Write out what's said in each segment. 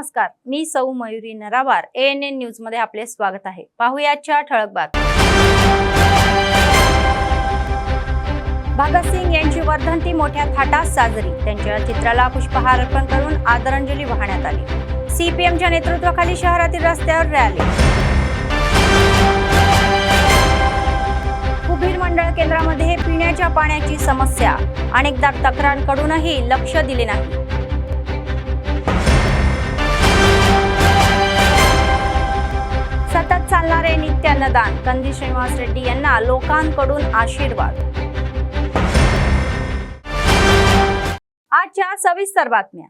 नमस्कार, मी सौ Mayuri नरावार। ANN news मध्ये आपले स्वागत आहे। पाहुयाच्या ठळक बातम्या। भगत सिंग यांची वर्धंती मोठ्या थाटात साजरी। त्यांच्या चित्राला पुष्पहार अर्पण करून आदरांजली वाहण्यात आली। CPMच्या नेतृत्वाखाली शहरातील रस्त्यावर रॅली। कुबीर मंडळ केंद्रामध्ये पिण्याच्या पाण्याची समस्या, अनेकदा तक्रारांकडूनही लक्ष दिले नाही। सतत चालणारे नित्य अन्नदान, कंदी श्रीनिवास रेड्डी यांना लोकांकडून आशीर्वाद। आजच्या सविस्तर बातम्या।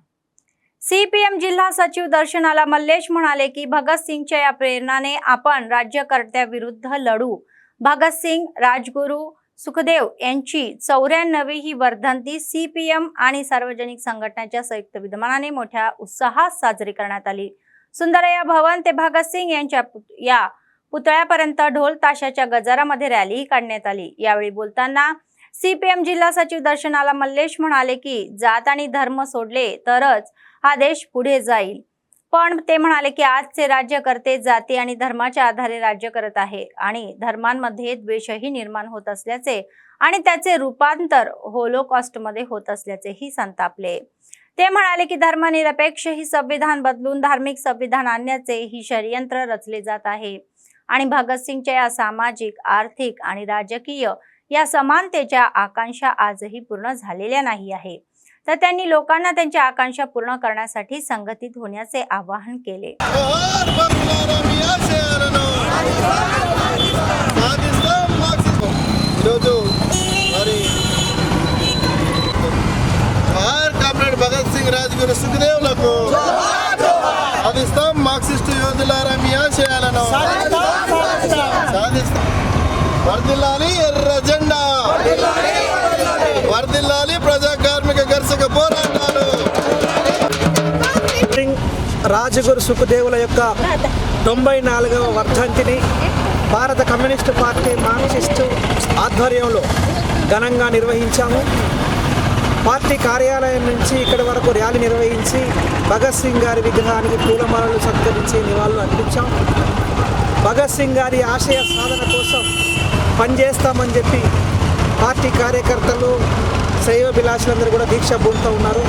CPM जिल्हा सचिव दर्शनाला मल्लेश म्हणाले की भगत सिंगच्या या प्रेरणाने आपण राज्यकर्त्याविरुद्ध लढू। भगत सिंग, राजगुरू, सुखदेव यांची 94वी ही वर्धंती CPM आणि सार्वजनिक संघटनांच्या संयुक्त विद्यमानाने मोठ्या उत्साहात साजरी करण्यात आली। सुंदरया भवन ते भगत सिंग यांच्या या पुतळ्यापर्यंत ढोल ताशाच्या गजरामध्ये रॅली काढण्यात आली। यावेळी बोलताना CPM जिल्हा सचिव दर्शनाला मल्लेश म्हणाले की जात आणि धर्म सोडले तरच हा देश पुढे जाईल। पण ते म्हणाले की आजचे राज्यकर्ते जाती आणि धर्माच्या आधारे राज्य करत आहे आणि धर्मांमध्ये द्वेषही निर्माण होत असल्याचे आणि त्याचे रूपांतर होलोकॉस्टमध्ये होत असल्याचेही संतापले। ते म्हणाले की धर्मनिरपेक्ष ही संविधान बदलून धार्मिक संविधान आणण्याचे ही षडयंत्र रचले जात आहे आणि भगत सिंगच्या या सामाजिक, आर्थिक आणि राजकीय या समानतेच्या आकांक्षा आजही पूर्ण झालेल्या नाही आहे। तर त्यांनी लोकांना त्यांच्या आकांक्षा पूर्ण करण्यासाठी संघटित होण्याचे आवाहन केले। భగత్ సింగ్ రాజగురు సుఖదేవులకు సాధిస్తాం మార్క్సిస్టు యోధులారా మీ ఆశయాలను సాధిస్తాం। వర్ధిల్లాలి ఎర్ర జెండా, వర్ధిల్లాలి ప్రజా కార్మిక ఘర్షక పోరాటాలు। రాజగురు సుఖదేవుల యొక్క 94వ వర్ధంతిని భారత కమ్యూనిస్టు పార్టీ మార్క్సిస్టు ఆధ్వర్యంలో ఘనంగా నిర్వహించాము। పార్టీ కార్యాలయం నుంచి ఇక్కడి వరకు ర్యాలీ నిర్వహించి భగత్ సింగ్ గారి విగ్రహానికి పూలమాలలు సత్కరించి నివాళులు అర్పించాం। భగత్ సింగ్ గారి ఆశయ సాధన కోసం పనిచేస్తామని చెప్పి పార్టీ కార్యకర్తలు, శ్రేయోభిలాషులందరూ కూడా దీక్ష భూమితో ఉన్నారు।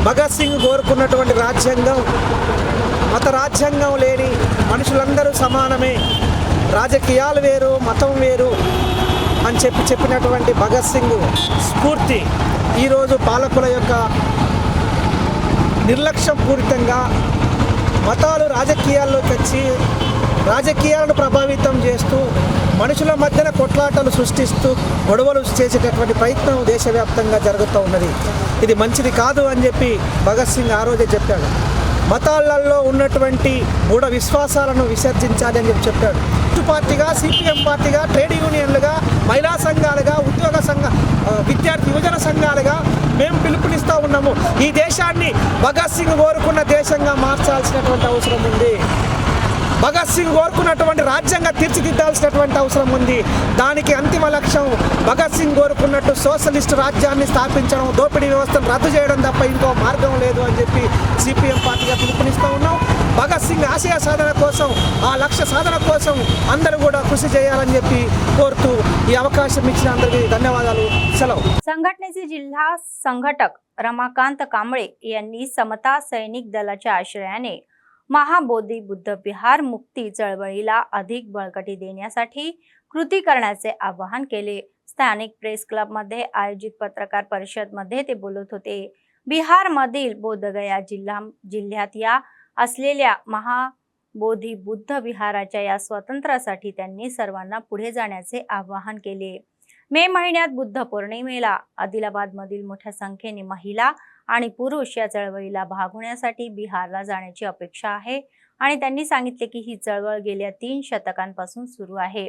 భగత్ సింగ్ కోరుకున్నటువంటి రాజ్యాంగం మత రాజ్యాంగం లేని మనుషులందరూ సమానమే, రాజకీయాలు వేరు, మతం వేరు అని చెప్పినటువంటి భగత్ సింగ్ స్ఫూర్తి ఈరోజు పాలకుల యొక్క నిర్లక్ష్యం పూరితంగా మతాలు రాజకీయాల్లోకి వచ్చి రాజకీయాలను ప్రభావితం చేస్తూ మనుషుల మధ్యన కొట్లాటలు సృష్టిస్తూ గొడవలు చేసేటటువంటి ప్రయత్నం దేశవ్యాప్తంగా జరుగుతూ ఉన్నది। ఇది మంచిది కాదు అని చెప్పి భగత్ సింగ్ ఆ రోజే చెప్పాడు। మతాలలో ఉన్నటువంటి మూఢ విశ్వాసాలను విసర్జించాలి అని చెప్పాడు। పార్టీగా, CPM పార్టీగా, ట్రేడ్ యూనియన్లుగా, మహిళా సంఘాలుగా, ఉద్యోగ సంఘ, విద్యార్థి యువజన సంఘాలుగా మేము పిలుపునిస్తూ ఉన్నాము। ఈ దేశాన్ని భగత్ సింగ్ కోరుకున్న దేశంగా మార్చాల్సినటువంటి అవసరం ఉంది। భగత్ సింగ్ కోరుకున్నటువంటి రాజ్యాంగం తీర్చిదిద్దాల్సినటువంటి అవసరం ఉంది। దానికి అంతిమ లక్ష్యం భగత్ సింగ్ కోరుకున్నట్టు సోషలిస్ట్ రాజ్యాన్ని స్థాపించడం, దోపిడీ వ్యవస్థను రద్దు చేయడం తప్ప ఇంకో మార్గం లేదు అని చెప్పి CPM పార్టీగా పిలుపునిస్తూ ఉన్నాం। భగత్ సింగ్ ఆశయ సాధన కోసం, ఆ లక్ష్య సాధన కోసం అందరూ కూడా కృషి చేయాలని చెప్పి కోరుతూ ఈ అవకాశం ఇచ్చిన అందరికీ ధన్యవాదాలు। సెలవు। संघटनेचे जिल्हा संघटक रमाकांत कांबळे यांनी समता सैनिक दलाच्या आश्रयाने महाबोधी बुद्ध विहार मुक्ती चळवळीला अधिक बळकटी देण्यासाठी कृती करण्याचे आवाहन केले। स्थानिक प्रेस क्लब मध्ये आयोजित पत्रकार परिषद मध्ये ते बोलत होते। बिहार मधील बोधगया जिल्ह्यात या असलेल्या महाबोधी बुद्ध विहाराच्या या स्वातंत्र्यासाठी त्यांनी सर्वांना पुढे जाण्याचे आवाहन केले। मे महिन्यात बुद्ध पौर्णिमेला आदिलाबाद मधील मोठ्या संख्येने महिला आणि पुरुष या चळवळीला भाग होण्यासाठी बिहारला जाण्याची अपेक्षा आहे आणि त्यांनी सांगितले की ही चळवळ गेल्या 3 शतकांपासून सुरू आहे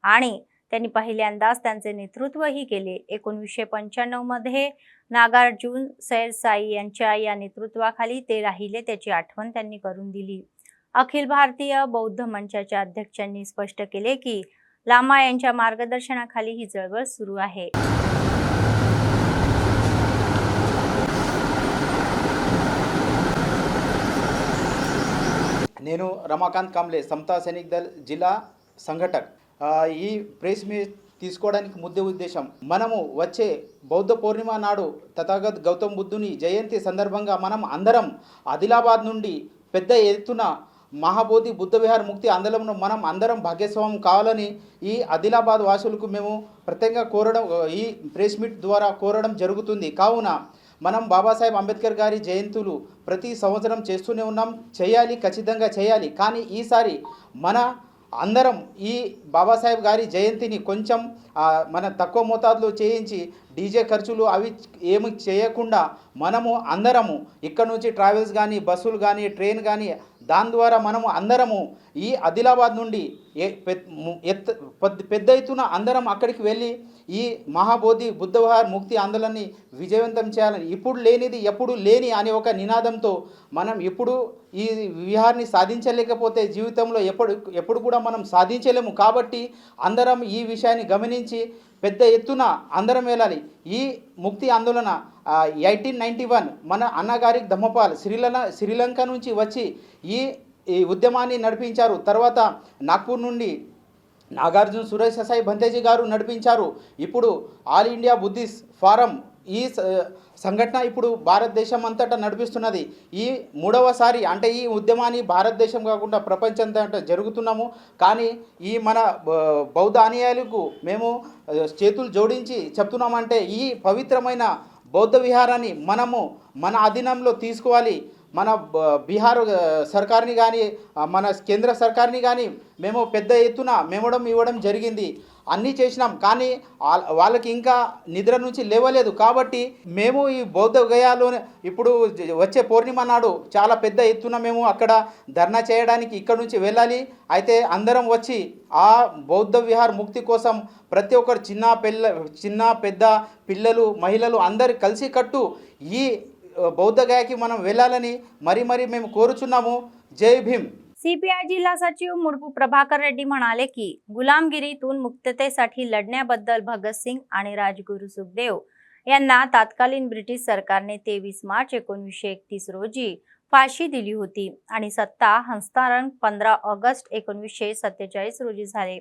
आणि त्यांनी पहिल्यांदाच त्यांचे नेतृत्वही केले। 1995 मध्ये नागार्जुन सैरसाई यांच्या या नेतृत्वाखाली ते राहिले त्याची आठवण त्यांनी करून दिली। अखिल भारतीय बौद्ध मंचाच्या अध्यक्षांनी स्पष्ट केले की लामा यांच्या मार्गदर्शनाखाली ही चळवळ सुरू आहे। నేను రమాకాంత్ కాంబ్లే సమతా సైనిక్ దళ్ జిల్లా సంఘటక్. ఈ ప్రెస్ మీట్ తీసుకోవడానికి ముఖ్య ఉద్దేశం, మనము వచ్చే బౌద్ధ పూర్ణిమ నాడు తథాగత్ గౌతమ్ బుద్ధుని జయంతి సందర్భంగా మనం అందరం ఆదిలాబాద్ నుండి పెద్ద ఎత్తున మహాబోధి బుద్ధ విహార్ ముక్తి ఆందోళనలో మనం అందరం భాగస్వామ్యం కావాలని ఈ ఆదిలాబాద్ వాసులకు మేము ప్రత్యేకంగా కోరడం, ఈ ప్రెస్ మీట్ ద్వారా కోరడం జరుగుతుంది. కావున మనం బాబాసాహెబ్ అంబేద్కర్ గారి జయంతులు ప్రతి సంవత్సరం చేస్తూనే ఉన్నాం, చేయాలి, ఖచ్చితంగా చేయాలి. కానీ ఈసారి మన అందరం ఈ బాబాసాహెబ్ గారి జయంతిని కొంచెం మన తక్కువ మోతాదులో చేయించి డీజే ఖర్చులు అవి ఏమి చేయకుండా మనము అందరము ఇక్కడ నుంచి ట్రావెల్స్ కానీ, బస్సులు కానీ, ట్రైన్ కానీ, దాని ద్వారా మనము అందరము ఈ ఆదిలాబాద్ నుండి పెద్ద ఎత్తున అందరం అక్కడికి వెళ్ళి ఈ మహాబోధి బుద్ధ విహార్ ముక్తి ఆందోళనని విజయవంతం చేయాలని, ఇప్పుడు లేనిది ఎప్పుడు లేని అనే ఒక నినాదంతో మనం ఇప్పుడు ఈ విహార్ని సాధించలేకపోతే జీవితంలో ఎప్పుడు కూడా మనం సాధించలేము. కాబట్టి అందరం ఈ విషయాన్ని గమనించి పెద్ద ఎత్తున అందరం వెళ్ళాలి. ఈ ముక్తి ఆందోళన 1891 మన అన్నగారి ధమ్మపాల్ శ్రీలంక నుంచి వచ్చి ఈ ఉద్యమాన్ని నడిపించారు. తర్వాత నాగ్పూర్ నుండి నాగార్జున సురేష్ సాయి భంతేజీ గారు నడిపించారు. ఇప్పుడు ఆల్ ఇండియా బుద్ధిస్ట్ ఫారం ఈ సంఘటన ఇప్పుడు భారతదేశం అంతటా నడిపిస్తున్నది. ఈ మూడవసారి అంటే ఈ ఉద్యమాన్ని భారతదేశం కాకుండా ప్రపంచంతటా జరుగుతున్నాము. కానీ ఈ మన బౌద్ధ అనుయాయులకు మేము చేతులు జోడించి చెప్తున్నామంటే ఈ పవిత్రమైన బౌద్ధ విహారాన్ని మనము మన అధీనంలో తీసుకోవాలి. మన బీహార్ సర్కార్ని కానీ, మన కేంద్ర సర్కార్ని కానీ మేము పెద్ద ఎత్తున మెమోడం ఇవ్వడం జరిగింది. అన్నీ చేసినాం, కానీ వాళ్ళకి ఇంకా నిద్ర నుంచి లేవలేదు. కాబట్టి మేము ఈ బౌద్ధ గయాలోనే ఇప్పుడు వచ్చే పూర్ణిమ నాడు చాలా పెద్ద ఎత్తున మేము అక్కడ ధర్నా చేయడానికి ఇక్కడ నుంచి వెళ్ళాలి. అయితే అందరం వచ్చి ఆ బౌద్ధ విహార్ ముక్తి కోసం ప్రతి ఒక్కరు చిన్న పెద్ద పిల్లలు, మహిళలు అందరు కలిసి కట్టు ఈ బౌద్ధ గయాకి మనం వెళ్ళాలని मरी మేము కోరుచున్నాము. जय भीम. सीपीआय जिल्हा सचिव मुडपू प्रभाकर रेड्डी म्हणाले की गुलामगिरीतून मुक्ततेसाठी लढण्याबद्दल भगतसिंग आणि राजगुरू सुखदेव यांना तात्कालीन ब्रिटिश सरकारने 23 मार्च 1931 रोजी फाशी दिली होती आणि सत्ता हस्तांतरण 15 ऑगस्ट 1947 रोजी झाले.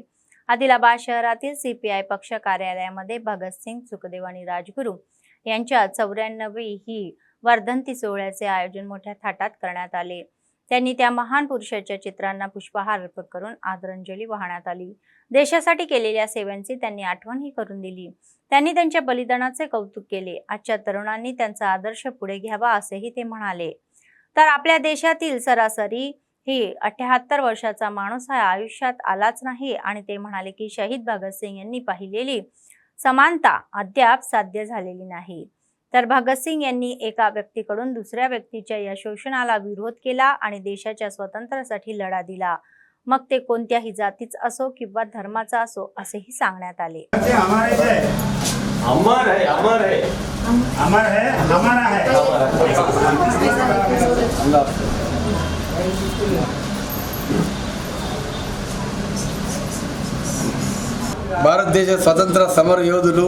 आदिलाबाद शहरातील सीपीआय पक्ष कार्यालयामध्ये भगतसिंग, सुखदेव आणि राजगुरू यांच्या 94वी ही वर्धंती सोहळ्याचे आयोजन मोठ्या थाटात करण्यात आले. त्यांनी त्या महान पुरुषाच्या चित्रांना पुष्पहार अर्पण करून आदरांजली वाहण्यात आली. देशासाठी केलेल्या सेवांची त्यांनी आठवणही करून दिली. त्यांनी त्यांच्या बलिदानाचे कौतुक केले. आजच्या तरुणांनी त्यांचा आदर्श पुढे घ्यावा असेही ते म्हणाले. तर आपल्या देशातील सरासरी ही 78 वर्षाचा माणूस हा आयुष्यात आलाच नाही आणि ते म्हणाले की शहीद भगतसिंग यांनी पाहिलेली समानता अद्याप साध्य झालेली नाही. तर भगतसिंग यांनी एका व्यक्तीकडून दुसऱ्या व्यक्तीच्या या शोषणाला विरोध केला आणि देशाच्या स्वातंत्र्यासाठी लढा दिला. मग ते कोणत्याही जातीचा असो किंवा धर्माचा असो असेही सांगण्यात आले. భారతదేశ స్వతంత్ర సమర యోధులు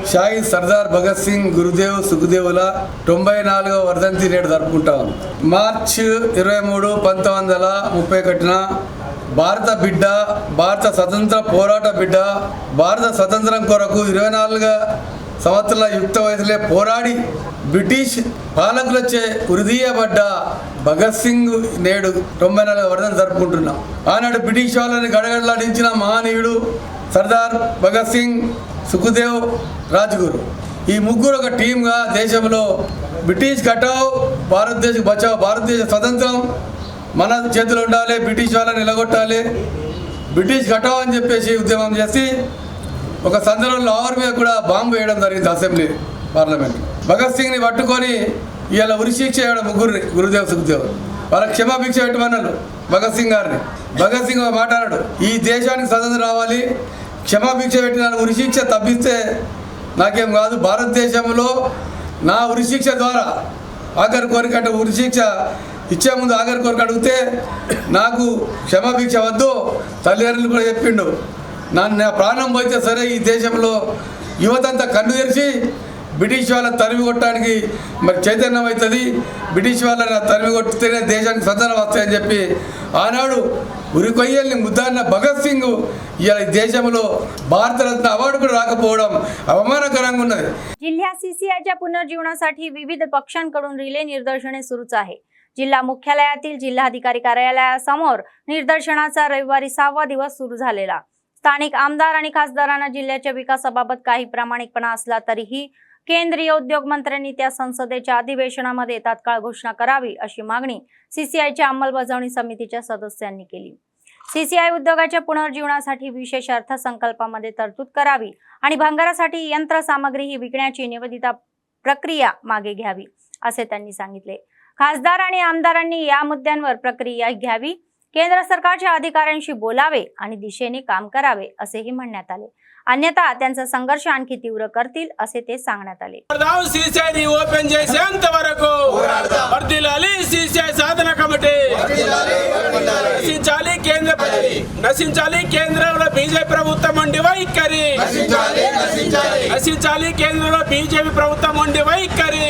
షాహిద్ సర్దార్ భగత్ సింగ్, గురుదేవ్, సుఖదేవుల 94వ వర్ధంతి నేడు జరుపుకుంటాం. మార్చ్ 23, 1931 భారత బిడ్డ, భారత స్వతంత్ర పోరాట బిడ్డ, భారత స్వతంత్రం కొరకు 24 సంవత్సరాల యుక్త వయసులే పోరాడి బ్రిటిష్ పాలకులచే ఉరిదీయబడ్డ భగత్ సింగ్ నేడు 94వ వర్ధంతి జరుపుకుంటున్నాం. ఆనాడు బ్రిటిష్ వాళ్ళని గడగడలాడించిన మహనీయుడు సర్దార్ భగత్ సింగ్, సుఖదేవ్, రాజ్గురు. ఈ ముగ్గురు ఒక టీమ్గా దేశంలో బ్రిటిష్ కటావ్, భారతదేశ్ బచావ్, భారతదేశ స్వతంత్రం మన చేతిలో ఉండాలి, బ్రిటిష్ వాళ్ళని నిలగొట్టాలి, బ్రిటిష్ కటావ్ అని చెప్పేసి ఉద్యమం చేసి ఒక సందర్భంలో లాహోర్ మీద కూడా బాంబు వేయడం జరిగింది అసెంబ్లీ పార్లమెంట్. భగత్ సింగ్ని పట్టుకొని ఇవాళ ఉరిశిక్ష వేయడం ముగ్గురిని, గురుదేవ్, సుఖదేవ్. వాళ్ళకి క్షమాభిక్ష పెట్టమన్నారు భగత్ సింగ్ గారిని. భగత్ సింగ్ మాట్లాడాడు, ఈ దేశానికి స్వతంత్రం రావాలి, క్షమాభిక్ష పెట్టిన ఉరిశిక్ష తప్పిస్తే నాకేం కాదు, భారతదేశంలో నా ఉరిశిక్ష ద్వారా ఆఖరి కోరిక అంటే ఉరిశిక్ష ఇచ్చే ముందు ఆఖరి కోరిక అడిగితే నాకు క్షమాభిక్ష వద్దు, తల్లిదండ్రులు కూడా చెప్పిండు, నా ప్రాణం పోయితే సరే ఈ దేశంలో యువతంతా కన్ను తెరిచి బ్రిటిష్ వాళ్ళని తరిమి కొట్టడానికి మరి చైతన్యం అవుతుంది. బ్రిటిష్ వాళ్ళని తరిమి కొట్టితేనే దేశానికి స్వతంత్రం వస్తాయని చెప్పి ఆనాడు ఉరికొయ్యల్ని ముద్దాడిన భగత్ సింగ్ ఇలా देशामध्ये भारतरत्न अवॉर्ड కూడా రాకపోవడం అవమానకరంగా ఉన్నది. जिल्हा सीसीआयच्या पुनर्जीवनासाठी विविध पक्षांकडून रिले निदर्शने सुरूच आहे. जिल्हा मुख्यालयातील जिल्हाधिकारी कार्यालयासमोर निदर्शनाचा रविवारी 6वा दिवस सुरू झालेला. स्थानिक आमदार आणि खासदारांना जिल्ह्याच्या विकासाबाबत काही प्रामाणिकपणा असला तरीही केंद्रीय उद्योग मंत्र्यांनी त्या संसदेच्या अधिवेशनामध्ये तात्काळ घोषणा करावी अशी मागणी सीसीआयच्या अंमलबजावणी समितीच्या सदस्यांनी केली. सीसीआय उद्योगाच्या पुनर्जीवनासाठी विशेष अर्थसंकल्पामध्ये तरतूद करावी आणि भंगारासाठी यंत्रसामग्री ही विकण्याची निवेदिता प्रक्रिया मागे घ्यावी असे त्यांनी सांगितले. खासदार आणि आमदारांनी या मुद्द्यांवर प्रक्रिया घ्यावी, केंद्र सरकारच्या अधिकाऱ्यांशी बोलावे आणि दिशेने काम करावे असेही म्हणण्यात आले. अन्यथा त्यांचा संघर्ष आणखी तीव्र करतील असे ते सांगण्यात आले. सीसीआय ओपन చేసేంత వరకు వర్ధిల్లాలి सीसीआय సాధన కమిటీ నశించాలి కేంద్రంలో బీజేపీ ప్రభుత్వం ఉండి వైఖరి నశించాలి కేంద్రంలో బీజేపీ ప్రభుత్వం ఉండి వైఖరి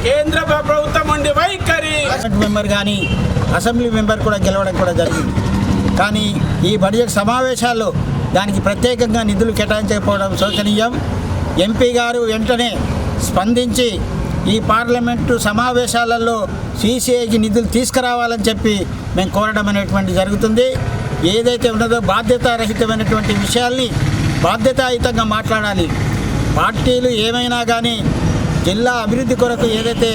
కేంద్ర ప్రభుత్వం ఉండి వైఖరి మెంబర్ కానీ అసెంబ్లీ మెంబర్ కూడా గెలవడం కూడా జరిగింది. కానీ ఈ బడ్జెట్ సమావేశాల్లో దానికి ప్రత్యేకంగా నిధులు కేటాయించకపోవడం శోచనీయం. ఎంపీ గారు వెంటనే స్పందించి ఈ పార్లమెంటు సమావేశాలలో సీసీఐకి నిధులు తీసుకురావాలని చెప్పి మేము కోరడం అనేటువంటి జరుగుతుంది. ఏదైతే ఉన్నదో బాధ్యతారహితమైనటువంటి విషయాల్ని బాధ్యతాయుతంగా మాట్లాడాలి. పార్టీలు ఏమైనా కానీ జిల్లా అభివృద్ధి కొరకు ఏదైతే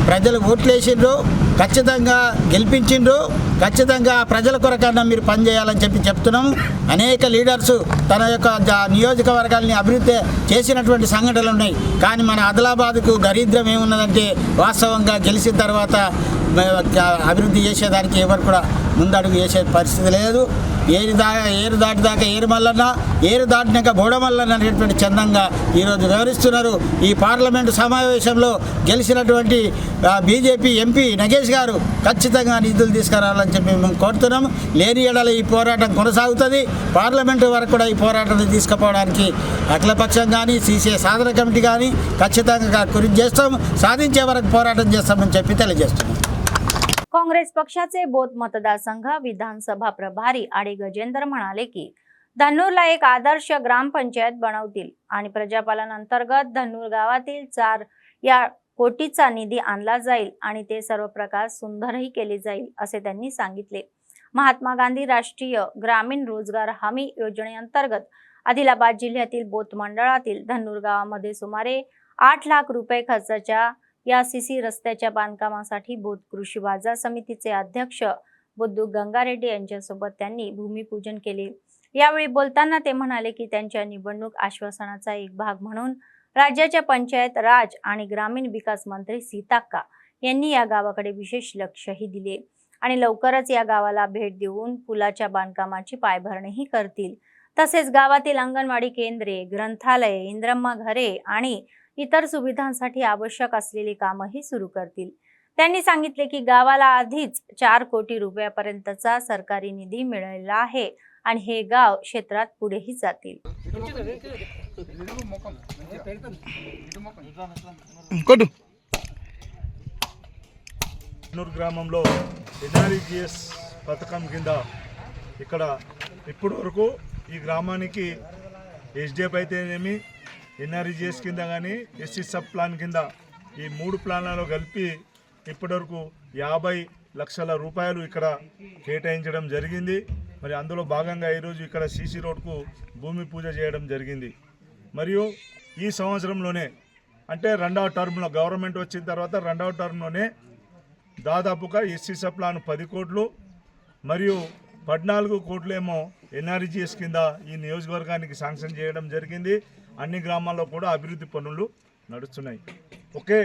ప్రజలు ఓట్లేసిండ్రో ఖచ్చితంగా గెలిపించిండ్రో ఖచ్చితంగా ప్రజల కొరకన్నా మీరు పనిచేయాలని చెప్పి చెప్తున్నాము. అనేక లీడర్సు తన యొక్క నియోజకవర్గాల్ని అభివృద్ధి చేసినటువంటి సంఘటనలు ఉన్నాయి. కానీ మన ఆదిలాబాద్కు దరిద్రం ఏమున్నదంటే వాస్తవంగా గెలిచిన తర్వాత అభివృద్ధి చేసేదానికి ఎవరు కూడా ముందడుగు వేసే పరిస్థితి లేదు. ఏరు దాటిదాకా ఏరు మల్లన్న, ఏరు దాటినాక బోడమల్లన్న అనేటువంటి చందంగా ఈరోజు వివరిస్తున్నారు. ఈ పార్లమెంటు సమావేశంలో గెలిచినటువంటి బీజేపీ ఎంపీ నగేష్ గారు ఖచ్చితంగా నిధులు తీసుకురావాలని చెప్పి మేము కోరుతున్నాము. లేని ఏడాది ఈ పోరాటం కొనసాగుతుంది. పార్లమెంటు వరకు కూడా ఈ పోరాటాన్ని తీసుకుపోవడానికి అఖిలపక్షం కానీ సీసీఐ సాధన కమిటీ కానీ ఖచ్చితంగా కృషి చేస్తాం. సాధించే వరకు పోరాటం చేస్తామని చెప్పి తెలియజేస్తున్నాం. काँग्रेस पक्षाचे बोथ मतदारसंघ विधानसभा प्रभारी आडे गजेंद्र म्हणाले की धन्नूरला एक आदर्श ग्रामपंचायत बनवतील आणि प्रजापालन अंतर्गत धन्नूर गावातील 4 कोटीचा निधी आणला जाईल आणि ते सर्व प्रकार सुंदरही केले जाईल असे त्यांनी सांगितले. महात्मा गांधी राष्ट्रीय ग्रामीण रोजगार हमी योजनेअंतर्गत आदिलाबाद जिल्ह्यातील बोथ मंडळातील धन्नूर गावामध्ये सुमारे 8 लाख रुपये खर्चाच्या या सीसी रस्त्याच्या बांधकामासाठी बोथ कृषी बाजार समितीचे अध्यक्ष बुद्धू गंगारेड्डी यांच्यासोबत त्यांनी भूमिपूजन केले. यावेळी बोलताना ते म्हणाले की त्यांच्या निवडणूक आश्वासनाचा एक भाग म्हणून राज्याच्या पंचायत राज आणि ग्रामीण विकास मंत्री सीताक्का यांनी या गावाकडे विशेष लक्षही दिले आणि लवकरच या गावाला भेट देऊन पुलाच्या बांधकामाची पायाभरणीही करतील. तसेच गावातील अंगणवाडी केंद्रे, ग्रंथालय, इंद्रम्मा घरे आणि इतर सुविधांसाठी आवश्यक असलेली कामही सुरू करतील. त्यांनी सांगितले की गावाला आधीच 4 कोटी रुपयापर्यंतचा सरकारी निधी मिळालेला आहे आणि हे गाव क्षेत्रात पुढेही जातील. धन्नूर గ్రామంలో ఎన్ఆర్ఈజీఎస్ పథకం కింద ఇక్కడ ఇప్పటి వరకు ఈ గ్రామానికి ఎస్డిఎఫ్ అయితేనేమి ఎన్ఆర్ఈజీఎస్ కింద కానీ ఎస్సీ సబ్ ప్లాన్ కింద ఈ 3 ప్లాన్లలో కలిపి ఇప్పటివరకు 50 లక్షల రూపాయలు ఇక్కడ కేటాయించడం జరిగింది. మరి అందులో భాగంగా ఈరోజు ఇక్కడ సీసీ రోడ్కు భూమి పూజ చేయడం జరిగింది. మరియు ఈ సంవత్సరంలోనే అంటే 2వ టర్మ్లో గవర్నమెంట్ వచ్చిన తర్వాత 2వ టర్మ్లోనే దాదాపుగా ఎస్సీ సబ్ ప్లాన్ 10 కోట్లు మరియు 14 కోట్లేమో ఎన్ఆర్ఈజీఎస్ కింద ఈ నియోజకవర్గానికి శాంక్షన్ చేయడం జరిగింది. అన్ని గ్రామాల్లో కూడా అభివృద్ధి పనులు నడుస్తున్నాయి. ఓకే,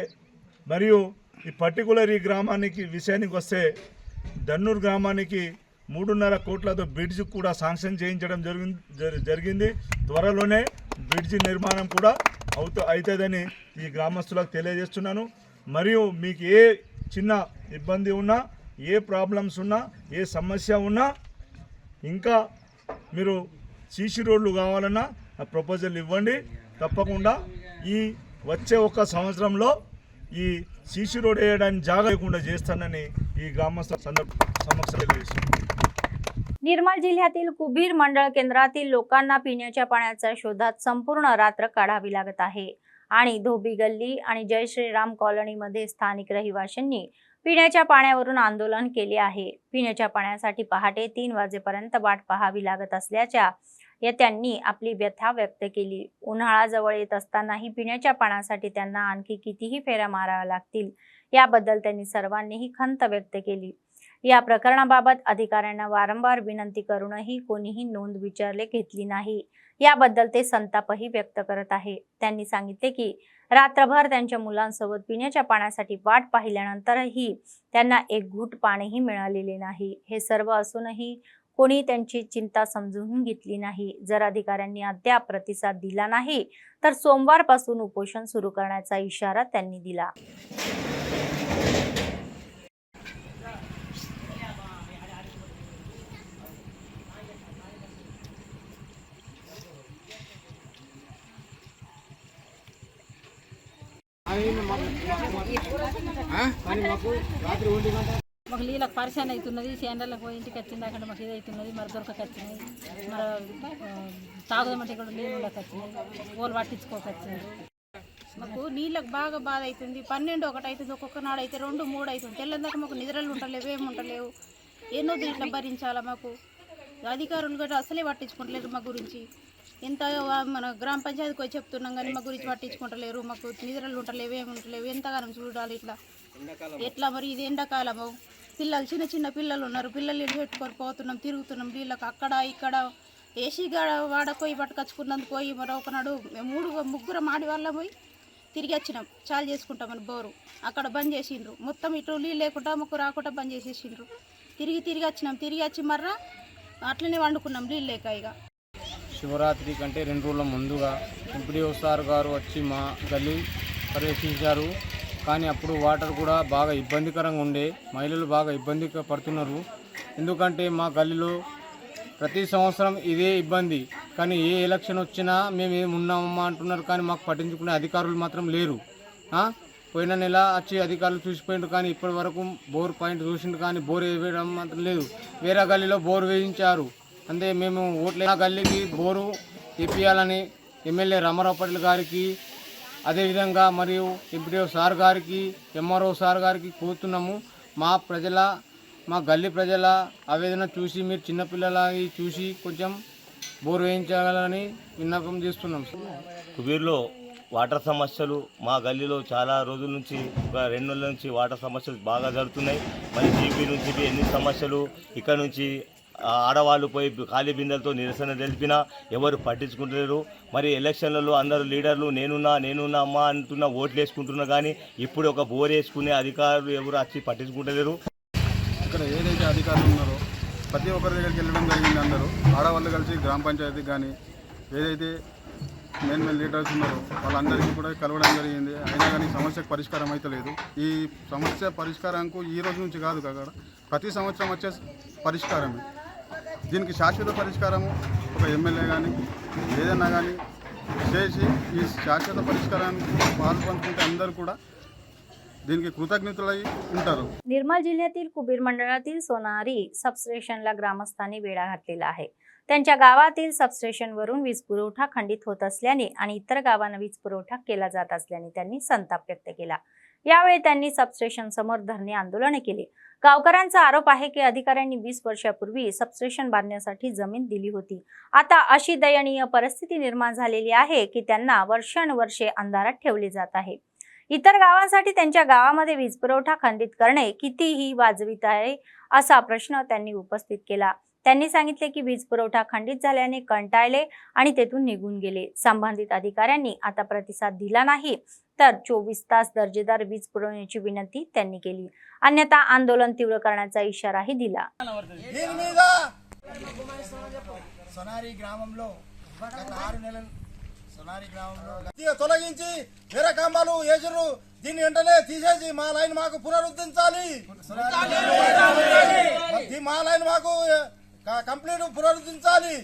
మరియు ఈ పర్టికులర్ ఈ గ్రామానికి విషయానికి వస్తే ధన్నూర్ గ్రామానికి 3.5 కోట్లతో బ్రిడ్జ్ కూడా శాంక్షన్ చేయించడం జరిగింది. త్వరలోనే బ్రిడ్జ్ నిర్మాణం కూడా అవుతుందని ఈ గ్రామస్తులకు తెలియజేస్తున్నాను. మరియు మీకు ఏ చిన్న ఇబ్బంది ఉన్నా, ఏ ప్రాబ్లమ్స్ ఉన్నా, ఏ సమస్య ఉన్నా, ఇంకా మీరు సీసీ రోడ్లు కావాలన్నా ప్రపోజల్ ఇవ్వండి. తప్పకుండా ఈ వచ్చే ఒక సంవత్సరంలో ఈ సీసీ రోడ్ వేయడానికి జాగా లేకుండా చేస్తానని ఈ ग्रामस्थ समक्ष తెలియజేస్తున్నాను. निर्मल जिल्ह्यातील कुबीर मंडळ केंद्रातील लोकांना पिण्याच्या पाण्याच्या शोधात संपूर्ण रात्र काढावी लागत आहे आणि धोबी गल्ली आणि जय श्रीराम कॉलनीमध्ये स्थानिक रहिवाशांनी पिण्याच्या पाण्यावरून आंदोलन केले आहे. पिण्याच्या पाण्यासाठी पहाटे 3 वाजेपर्यंत वाट पाहावी लागत असल्याच्या त्यांनी आपली व्यथा व्यक्त केली. उन्हाळा जवळ येत असतानाही पिण्याच्या पाण्यासाठी त्यांना आणखी कितीही फेऱ्या माराव्या लागतील याबद्दल त्यांनी सर्वांनीही खंत व्यक्त केली. या प्रकरणाबाबत अधिकाऱ्यांना वारंवार विनंती करूनही कोणीही नोंद विचारले घेतली नाही. याबद्दल ते संतापही व्यक्त करत आहे. त्यांनी सांगितले की रात्रभर त्यांच्या मुलांसोबत पिण्याच्या पाण्यासाठी वाट पाहिल्यानंतरही त्यांना एक घूट पाणीही मिळालेले नाही. हे सर्व असूनही कोणी त्यांची चिंता समजून घेतली नाही. जर अधिकाऱ्यांनी अद्याप प्रतिसाद दिला नाही तर सोमवारपासून उपोषण सुरू करण्याचा इशारा त्यांनी दिला. మాకు నీళ్ళకి పరిశాన్ అవుతున్నది. సేంద్రాలకు పోయి ఇంటికి వచ్చిందాక మాకు ఇది అవుతున్నది. మరి దొరకక వచ్చినాయి, మరి తాగుదామంటే ఇక్కడ నీళ్ళు ఉండక వచ్చినాయి, ఓళ్ళు పట్టించుకోక వచ్చినాయి. మాకు నీళ్ళకి బాగా బాధ అవుతుంది. 12, 1 అవుతుంది, ఒక్కొక్క నాడు అయితే 2, 3 అవుతుంది. తెల్లందాక మాకు నిద్రలు ఉండలేవు, ఏమి ఉండలేవు. ఎన్నో దీంట్లో భరించాలా. మాకు అధికారులు కూడా అసలే పట్టించుకుంటలేరు మా గురించి. ఎంత మన గ్రామ పంచాయతీకి వచ్చి చెప్తున్నాం కానీ మా గురించి పట్టించుకుంటలేరు. మాకు నిద్రలు ఉండలేవు, ఏమి ఉండలేవు. ఎంతగానో చూడాలి ఇట్లా ఎట్లా. మరి ఇది ఎండాకాలము, పిల్లలు చిన్న పిల్లలు ఉన్నారు. పిల్లలు ఇల్లు పెట్టుకొని పోతున్నాం, తిరుగుతున్నాం నీళ్ళకి. అక్కడ ఇక్కడ ఏసీ వాడపోయి పట్టుకొచ్చుకున్నందుకు పోయి మరి ఒకనాడు మేము 3 ఆడి వాళ్ళం పోయి తిరిగి వచ్చినాం. చాలు చేసుకుంటామని బోరు అక్కడ బంద్ చేసిండ్రు. మొత్తం ఇటు నీళ్ళు లేకుండా మాకు రాకుండా బంద్ చేసేసిండ్రు. తిరిగి వచ్చినాం. తిరిగి వచ్చి మర్రా అట్లనే వండుకున్నాం నీళ్ళు లేక. ఇక శివరాత్రి కంటే 2 రోజుల ముందుగా ఎంపీడీఓ సార్ గారు వచ్చి మా గల్లీ పర్యవేక్షించారు. కానీ అప్పుడు వాటర్ కూడా బాగా ఇబ్బందికరంగా ఉండే, మహిళలు బాగా ఇబ్బంది పడుతున్నారు. ఎందుకంటే మా గల్లీలో ప్రతి సంవత్సరం ఇదే ఇబ్బంది. కానీ ఏ ఎలక్షన్ వచ్చినా మేము ఏమున్నామమ్మా అంటున్నారు, కానీ మాకు పట్టించుకునే అధికారులు మాత్రం లేరు. పోయిన నెల వచ్చి అధికారులు చూసిపోయిండ్రు, కానీ ఇప్పటి వరకు బోర్ పాయింట్ చూసిండ్రు, కానీ బోర్ వేయడం మాత్రం లేదు. వేరే గల్లీలో బోర్ వేయించారు. అంటే మేము ఓట్లే గల్లీకి బోరు ఇప్పించాలని ఎమ్మెల్యే రామారావు పటేల్ గారికి, అదేవిధంగా మరియు ఎంపీడీఓ సార్ గారికి, ఎంఆర్ఓ సార్ గారికి కోరుతున్నాము. మా గల్లీ ప్రజల ఆవేదన చూసి మీరు చిన్నపిల్లలకి చూసి కొంచెం బోర్ వేయించాలని విన్నపం చేస్తున్నాం. కుబీర్లో వాటర్ సమస్యలు మా గల్లీలో చాలా రోజుల నుంచి, 2 నెలల నుంచి వాటర్ సమస్యలు బాగా జరుగుతున్నాయి. మరి జీపీ నుంచి ఎన్ని సమస్యలు, ఇక్కడ నుంచి ఆడవాళ్ళు పోయి ఖాళీ బిందెలతో నిరసన తెలిపినా ఎవరు పట్టించుకుంటలేరు. మరి ఎలక్షన్లలో అందరూ లీడర్లు నేనున్నా అమ్మా అంటున్నా, ఓట్లు వేసుకుంటున్నా, కానీ ఇప్పుడు ఒక బోర్ వేసుకునే అధికారులు ఎవరు వచ్చి పట్టించుకుంటలేరు. ఇక్కడ ఏదైతే అధికారులు ఉన్నారో ప్రతి ఒక్కరి దగ్గరికి వెళ్ళడం జరిగింది. అందరూ ఆడవాళ్ళు కలిసి గ్రామ పంచాయతీకి కానీ ఏదైతే మెయిన్ లీడర్స్ ఉన్నారో వాళ్ళందరికీ కూడా కలవడం జరిగింది. అయినా కానీ సమస్యకు పరిష్కారం అయితే లేదు. ఈ సమస్య పరిష్కారానికి ఈ రోజు నుంచి కాదు కదా, ప్రతి సంవత్సరం వచ్చే పరిష్కారమే. దీనికి శాశ్వత పరిష్కారము ఒక ఎమ్మెల్యే కానీ ఏదైనా కానీ చేసి ఈ శాశ్వత పరిష్కారానికి పాల్పంచుకుంటే అందరూ కూడా దీనికి कृतज्ञतలై ఉంటారు. निर्मल जिल्ह्यातील कुबीर मंडळातील सोनारी सबस्टेशनला ग्रामस्थांनी वेढा घातलेला आहे. त्यांच्या गावातील सबस्टेशनवरून वीज पुरवठा खंडित होत असल्याने आणि इतर गावांना वीज पुरवठा केला जात असल्याने त्यांनी संताप व्यक्त केला. यावेळी त्यांनी सबस्टेशन समोर धरणे आंदोलन केले. गावकऱ्यांचा आरोप आहे की अधिकाऱ्यांनी 20 वर्षापूर्वी सबस्टेशन बांधण्यासाठी जमीन दिली होती. आता अशी दयनीय परिस्थिती निर्माण झालेली आहे की त्यांना वर्षानुवर्षे अंधारात ठेवले जात आहे. इतर गावांसाठी त्यांच्या गावामध्ये वीज पुरवठा खंडित करणे कितीही वाजवित आहे असा प्रश्न त्यांनी उपस्थित केला. त्यांनी सांगितले की वीज पुरवठा खंडित झाल्याने कंटाळले आणि तेथून निघून गेले. संबंधित अधिकाऱ्यांनी आता प्रतिसाद दिला नाही तर 24 तास दर्जेदार वीज पुरवण्याची विनंती त्यांनी केली. अन्यथा आंदोलन तीव्र करण्याचा इशाराही दिला. తొలగించి వేరే కాంబాలు వేసిర్రు. దీన్ని వెంటనే తీసేసి మా లైన్ మాకు పునరుద్ధరించాలి. మా లైన్ మాకు కంప్లీట్ పునరుద్ధరించాలి.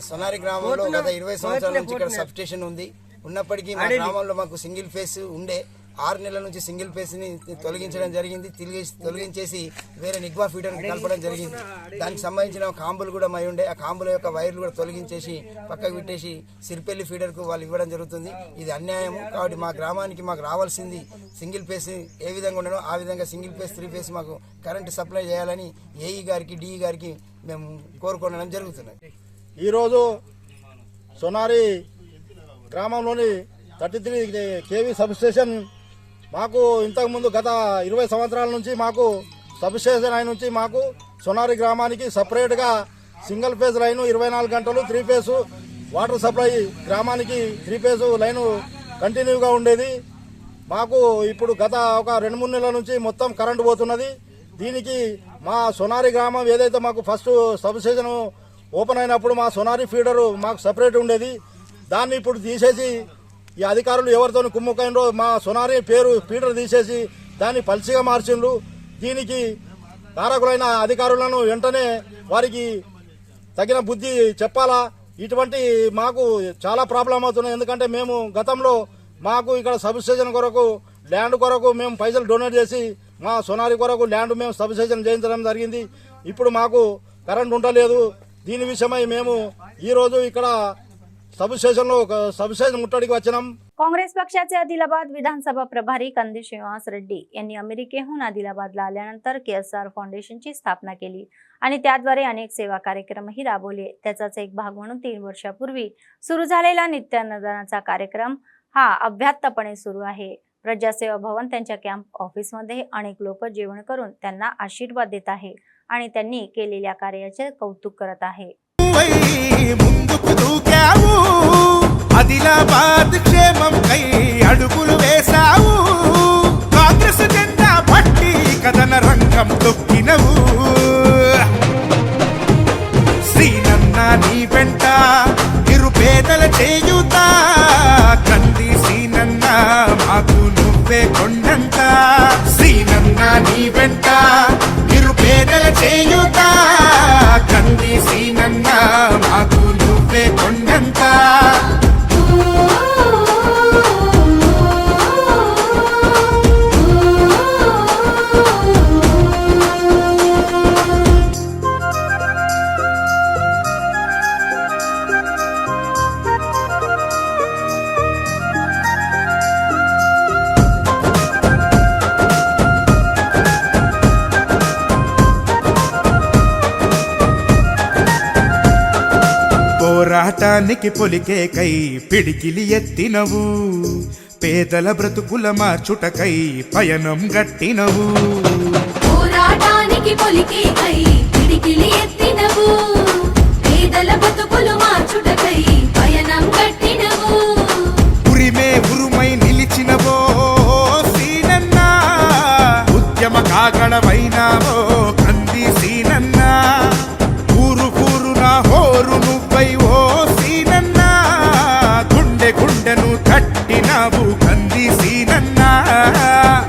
సొనారి గ్రామంలో గత 20 సంవత్సరాల నుంచి ఇక్కడ సబ్ స్టేషన్ ఉంది. ఉన్నప్పటికీ మా గ్రామంలో మాకు సింగిల్ ఫేస్ ఉండే 6 నెలల నుంచి సింగిల్ ఫేస్ని తొలగించడం జరిగింది. తొలగించేసి వేరే నిగ్వా ఫీడర్ కలపడం జరిగింది. దానికి సంబంధించిన కాంబులు కూడా మై ఉండే, ఆ కాంబుల యొక్క వైర్లు కూడా తొలగించేసి పక్కకు పెట్టేసి సిరిపల్లి ఫీడర్కు వాళ్ళు ఇవ్వడం జరుగుతుంది. ఇది అన్యాయం. కాబట్టి మా గ్రామానికి మాకు రావాల్సింది సింగిల్ ఫేస్ ఏ విధంగా ఉండనో ఆ విధంగా సింగిల్ ఫేస్ 3 ఫేస్ మాకు కరెంటు సప్లై చేయాలని ఏఈ గారికి డిఈ గారికి మేము కోరుకోవడం జరుగుతున్నది. ఈరోజు సొనారి గ్రామంలోని 33 కేవీ సబ్ స్టేషన్ మాకు ఇంతకుముందు గత 20 సంవత్సరాల నుంచి మాకు సబ్ స్టేషన్ లైన్ నుంచి మాకు సొనారి గ్రామానికి సపరేట్గా సింగిల్ ఫేజ్ లైను 24 గంటలు 3 ఫేజ్ వాటర్ సప్లై గ్రామానికి 3 ఫేజ్ లైను కంటిన్యూగా ఉండేది. మాకు ఇప్పుడు గత ఒక 2-3 నెలల నుంచి మొత్తం కరెంటు పోతున్నది. దీనికి మా సొనారి గ్రామం ఏదైతే మాకు ఫస్ట్ సబ్ స్టేషన్ ఓపెన్ అయినప్పుడు మా సొనారి ఫీడరు మాకు సపరేట్ ఉండేది. దాన్ని ఇప్పుడు తీసేసి ఈ అధికారులు ఎవరితో కుమ్ముకైనరో మా సొనారి పేరు ఫీడర్ తీసేసి దాన్ని పల్సిగా మార్చిండ్రు. దీనికి కారకులైన అధికారులను వెంటనే వారికి తగిన బుద్ధి చెప్పాలా. ఇటువంటి మాకు చాలా ప్రాబ్లం అవుతున్నాయి. ఎందుకంటే మేము గతంలో మాకు ఇక్కడ సబ్ స్టేషన్ కొరకు ల్యాండ్ కొరకు మేము పైసలు డొనేట్ చేసి మా సొనారి కొరకు ల్యాండ్ మేము సబ్ స్టేషన్ చేయించడం జరిగింది. ఇప్పుడు మాకు కరెంట్ ఉండలేదు. దీని విషయమై మేము ఈరోజు ఇక్కడ सब स्टेशन मुట్టడికి వచ్చినాం. काँग्रेस पक्षाचे आदिलाबाद विधानसभा प्रभारी कंदी श्रीनिवास रेड्डी यांनी अमेरिकेहून आदिलाबादला आल्यानंतर KSR फाउंडेशनची स्थापना केली आणि त्याद्वारे अनेक सेवा कार्यक्रमही राबवले. त्याचाच एक भाग म्हणून 3 वर्षापूर्वी सुरू झालेला नित्य अन्नदानाचा कार्यक्रम हा अव्याहतपणे सुरू आहे. प्रजासेवा भवन त्यांच्या कॅम्प ऑफिसमध्ये अनेक लोक जेवण करून त्यांना आशीर्वाद देत आहे आणि त्यांनी केलेल्या कार्याचे कौतुक करत आहे. ఆదిలాబాద్ క్షేమం కై అడుగులు వేసావు. కాంగ్రెస్ జెండా పట్టి కథన రంగం తొక్కినవు. శ్రీనన్న నీ వెంట నిరుపేదల చేయుత. కంది శ్రీనన్న మాకు నువ్వే కొండంత. శ్రీనన్న నీ వెంట నిరుపేదల చేయుత. కంది శ్రీనన్న మాకు నువ్వే కొండంత. పోరాటానికి పొలికే కై పిడికిలి ఎత్తినవు. పేదల బ్రతుకుల మార్చుటకై పయనం గట్టినవు. పోరాటానికి పొలికే కై పిడికిలి ఎత్తినవు. పేదల బ్రతుకులు మార్చుటకై పయనం గట్టినవు. ఉరిమే ఉరుమై నిలిచినవో సీనన్న. ఉద్యమ కాగడమైనావో కంది సీనన్న. ఊరు కూరున హోరు నువ్వై ఓ సీనన్న. గుండె గుండెను తట్టినావు కంది సీనన్న.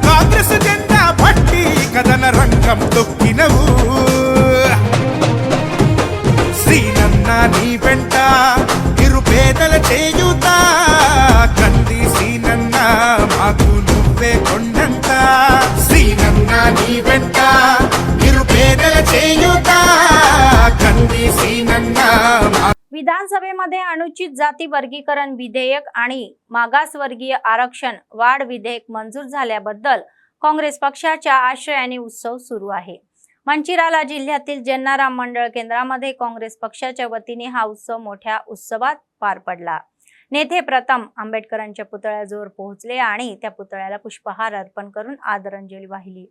కాంగ్రెస్ జెండా పట్టి కథన రంగం తొక్కినవు. సీనన్న నీ వెంట నిరుపేదల చేయుత. కంది సీనన్న మాకు నువ్వే కొండంత. సీనన్న నీ వెంట నిరుపేదల చేయుత. కంది సీనన్న. विधानसभेमध्ये अनुचित जाती वर्गीकरण विधेयक आणि मागासवर्गीय आरक्षण वाढ विधेयक मंजूर झाल्याबद्दल काँग्रेस पक्षाच्या आश्रयाने उत्सव सुरू आहे. मंचिराला जिल्ह्यातील जन्नाराम मंडळ केंद्रामध्ये काँग्रेस पक्षाच्या वतीने हा उत्सव मोठ्या उत्सवात पार पडला. नेते प्रथम आंबेडकरांच्या पुतळ्याजवळ पोहोचले आणि त्या पुतळ्याला पुष्पहार अर्पण करून आदरांजली वाहिली.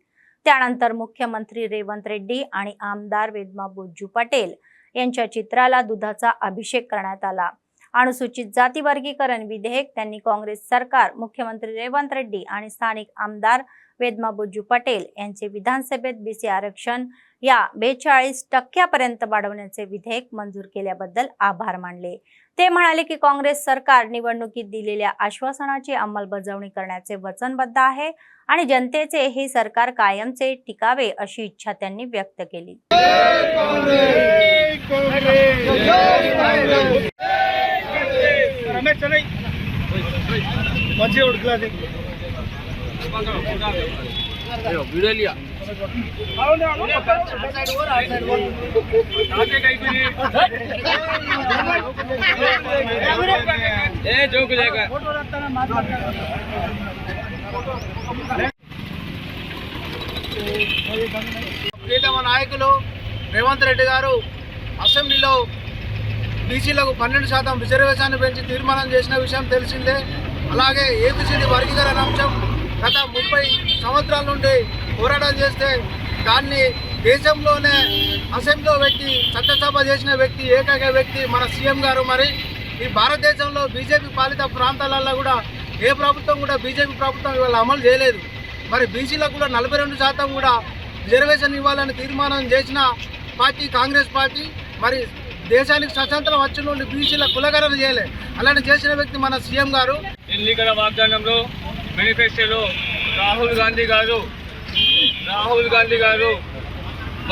त्यानंतर मुख्यमंत्री रेवंत रेड्डी आणि आमदार वेदमा बोज्जू पटेल यांच्या चित्राला दुधाचा अभिषेक करण्यात आला. अनुसूचित जाती वर्गीकरण विधेयक त्यांनी काँग्रेस सरकार, मुख्यमंत्री रेवंत रेड्डी आणि स्थानिक आमदार वेदमा बोज्जू पटेल यांचे विधानसभेत BC आरक्षण या 42% वाढवण्याचे विधेयक मंजूर केल्याबद्दल आभार मानले. ते म्हणाले की काँग्रेस सरकार निवडणुकीत दिलेल्या आश्वासनाची अंमलबजावणी करण्याचे वचनबद्ध आहे आणि जनतेचे हे सरकार कायमचे टिकावे अशी इच्छा त्यांनी व्यक्त केली. अच्छे उड़कला दे वीडियो लिया जो जाएगा ప్రీతమ నాయకులు రేవంత్ రెడ్డి గారు అసెంబ్లీలో బీసీలకు 12% రిజర్వేషన్ పెంచి తీర్మానం చేసిన విషయం తెలిసిందే. అలాగే ఏబిసిడి వర్గీకరణ అంశం గత 30 సంవత్సరాల నుండి పోరాటం చేస్తే దాన్ని దేశంలోనే అసెంబ్లీలో వ్యక్తి చట్టసభ చేసిన వ్యక్తి ఏకైక వ్యక్తి మన సీఎం గారు. మరి ఈ భారతదేశంలో బీజేపీ పాలిత ప్రాంతాలలో కూడా ఏ ప్రభుత్వం కూడా బీజేపీ ప్రభుత్వం ఇవాళ అమలు చేయలేదు. మరి బీసీలకు కూడా 42% కూడా రిజర్వేషన్ ఇవ్వాలని తీర్మానం చేసిన పార్టీ కాంగ్రెస్ పార్టీ. మరి దేశానికి స్వతంత్రం వచ్చి నుండి బీసీల కులగణన చేయలే, అలాంటి చేసిన వ్యక్తి మన సీఎం గారు. ఎన్నికల వాగ్దానంలో మేనిఫెస్టోలో రాహుల్ గాంధీ గారు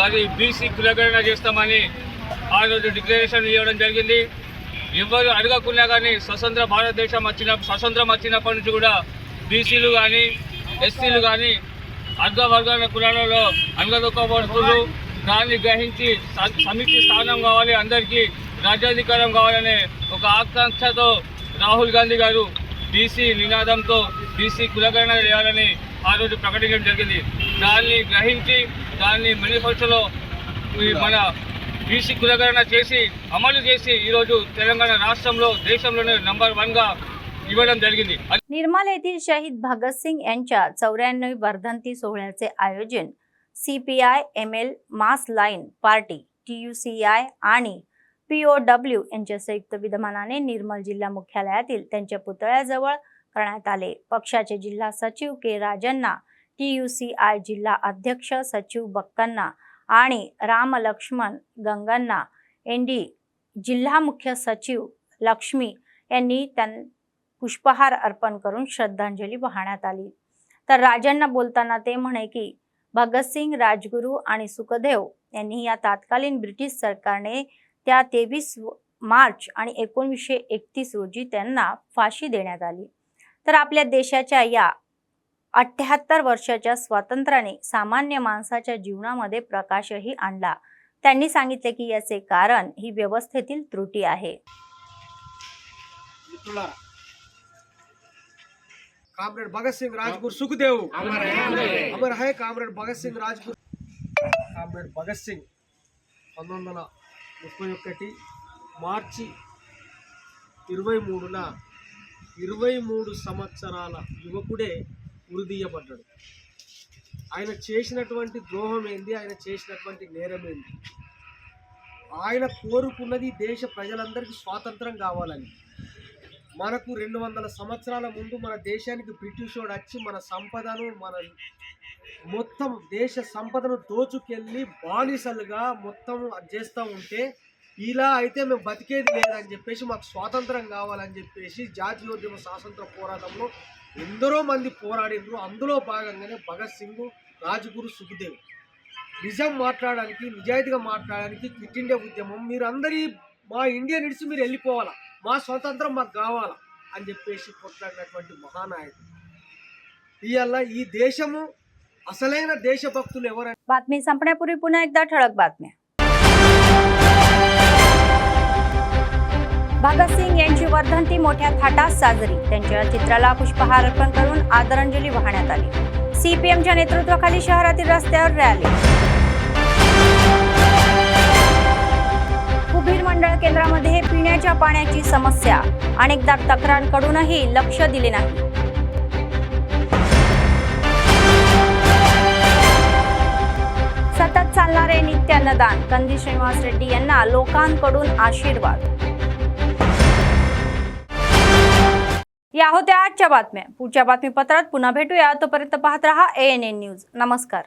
మరి బీసీ కులగణన చేస్తామని ఆ రోజు డిక్లరేషన్ ఇవ్వడం జరిగింది. ఎవరు అడగకున్నా కానీ స్వతంత్రం వచ్చినప్పటి నుంచి కూడా బీసీలు కానీ ఎస్సీలు కానీ అర్ధవర్గాల కులాలలో అనగదొక్కబడుతున్నారు. దాన్ని గ్రహించి సమితి స్థానం కావాలి, అందరికీ రాజ్యాధికారం కావాలనే ఒక ఆకాంక్షతో రాహుల్ గాంధీ గారు బీసీ నినాదంతో బీసీ కులగణన చేయాలని ఆ రోజు ప్రకటించడం జరిగింది. దాన్ని గ్రహించి దాన్ని మేనిఫెస్టోలో మన బీసీ కులగణన చేసి అమలు చేసి ఈరోజు తెలంగాణ రాష్ట్రంలో देशांलोనే नंबर 1 గా इवडम జరిగింది. निर्मल येथील शहीद भगतसिंग यांच्या 94वी वर्धंती सोहळ्याचे आयोजन CPI ML मास लाईन पार्टी TUCI आणि POW यांच्या संयुक्त विद्यमानाने निर्मल जिल्हा मुख्यालयातील त्यांच्या पुतळ्याजवळ करण्यात आले. पक्षाचे जिल्हा सचिव के राजन्ना, TUCI जिल्हा अध्यक्ष सचिव बक्कन्ना आणि राम लक्ष्मण गंगन्ना, ND जिल्हा मुख्य सचिव लक्ष्मी यांनी पुष्पहार अर्पण करून श्रद्धांजली वाहण्यात आली. तर राजांना बोलताना ते म्हणे की भगतसिंग, राजगुरू आणि सुखदेव यांनी या तात्कालीन ब्रिटिश सरकारने त्या 23 मार्च आणि 1931 रोजी त्यांना फाशी देण्यात आली. तर आपल्या देशाच्या या 78 वर्षाच्या स्वातंत्र्याने सामान्य माणसाच्या जीवनामध्ये प्रकाशही आणला. त्यांनी सांगितले की याचे कारण ही व्यवस्थेतील त्रुटी आहे. कामरेड भगत सिंह राजगुरु सुखदेव अमर है. कामरेड भगत सिंह राजगुरु कामरेड भगत सिंग 1931 మార్చి 23న 23 సంవత్సరాల యువకుడే ఉరిదీయబడ్డాడు. ఆయన చేసినటువంటి ద్రోహం ఏంది, ఆయన చేసినటువంటి నేరం ఏంది? ఆయన కోరుకున్నది దేశ ప్రజలందరికీ స్వాతంత్రం కావాలని. మనకు 200 సంవత్సరాల ముందు మన దేశానికి బ్రిటిష్ వాడు వచ్చి మన సంపదను, మన మొత్తం దేశ సంపదను దోచుకెళ్ళి బానిసలుగా మొత్తం చేస్తూ ఉంటే, ఇలా అయితే మేము బతికేది లేదని చెప్పేసి మాకు స్వాతంత్రం కావాలని చెప్పేసి జాతీయోద్యమ స్వాతంత్ర పోరాటంలో ఎందరో మంది పోరాడిండ్రు. అందులో భాగంగానే భగత్ సింగ్, రాజ్గురు, సుఖదేవ్ నిజం మాట్లాడడానికి, నిజాయితీగా మాట్లాడడానికి క్విట్ ఇండియా ఉద్యమం, మీరు అందరి మా ఇండియా నిడిచి మీరు వెళ్ళిపోవాలా, మా స్వాతంత్రం మాకు కావాలా అని చెప్పేసి కొట్లాడినటువంటి మహానాయకుడు. ఇవాళ ఈ దేశము అసలైన దేశభక్తులు ఎవరు? बातमी संपण्यापूर्वी पुन्हा एकदा ठळक बातम्या. भगतसिंग यांची वर्धंती मोठ्या थाटात साजरी. त्यांच्या चित्राला पुष्पहार अर्पण करून आदरांजली वाहण्यात आली. CPMच्या नेतृत्वाखाली शहरातील रस्त्यावर रॅली. कुबीर मंडळ केंद्रामध्ये पिण्याच्या पाण्याची समस्या. अनेकदा तक्रारांकडूनही लक्ष दिले नाही. सतत चालणारे नित्य अन्नदान. कंदी श्रीनिवास रेड्डी यांना लोकांकडून आशीर्वाद. या होत्या आजच्या बातम्या. पुढच्या बातमीपत्रात पुन्हा भेटूया. तोपर्यंत पाहत रहा ANN न्यूज. नमस्कार.